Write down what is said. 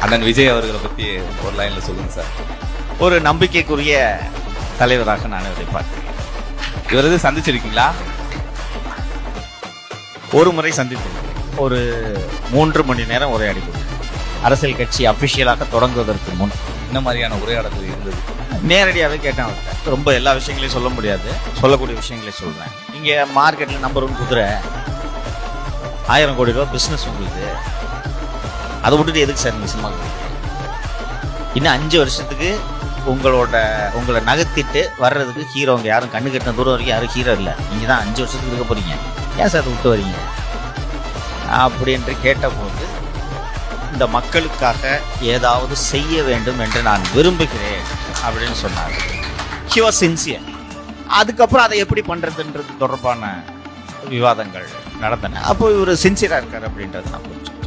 அண்ணன் விஜய் அவர்களை பத்தி ஒரு லைன்ல சொல்லுங்க சார். ஒரு நம்பிக்கைக்குரிய தலைவராக நான் இதை பார்க்கிறேன். இவர் எது சந்திச்சிருக்கீங்களா? ஒரு முறை சந்தித்தேன். ஒரு 3 மணி நேரம் உரையாடி கொண்டேன். அரசியல் கட்சி அபிஷியலாக தொடங்குவதற்கு முன். என்ன மாதிரியான உரையாடல் இருந்தது? நேரடியாகவே கேட்டேன் அவர்கிட்ட. ரொம்ப எல்லா விஷயங்களையும் சொல்ல முடியாது, சொல்லக்கூடிய விஷயங்களையும் சொல்றேன். இங்கே மார்க்கெட்டில் நம்பர் 1 குதிரை, 1000 கோடி ரூபா பிஸ்னஸ் உங்களுக்கு, அதை விட்டுட்டு எதுக்கு சார் நீங்கள் சும்மா இன்னும் 5 வருஷத்துக்கு உங்களை நகர்த்திட்டு வர்றதுக்கு ஹீரோங்க யாரும் கண்ணு கட்டின தூரம் வரைக்கும் யாரும் ஹீரோ இல்லை. நீங்கள் தான் 5 வருஷத்துக்கு இருக்க போறீங்க, ஏன் சார் அதை விட்டு வரீங்க அப்படின்று கேட்டபோது, இந்த மக்களுக்காக ஏதாவது செய்ய வேண்டும் என்று நான் விரும்புகிறேன் அப்படின்னு சொன்னார். He was sincere. அதுக்கப்புறம் அதை எப்படி பண்றதுன்றது தொடர்பான விவாதங்கள் நடந்தன. அப்போ இவர் சின்சியரா இருக்காரு அப்படின்றது நான் புரிஞ்சேன்.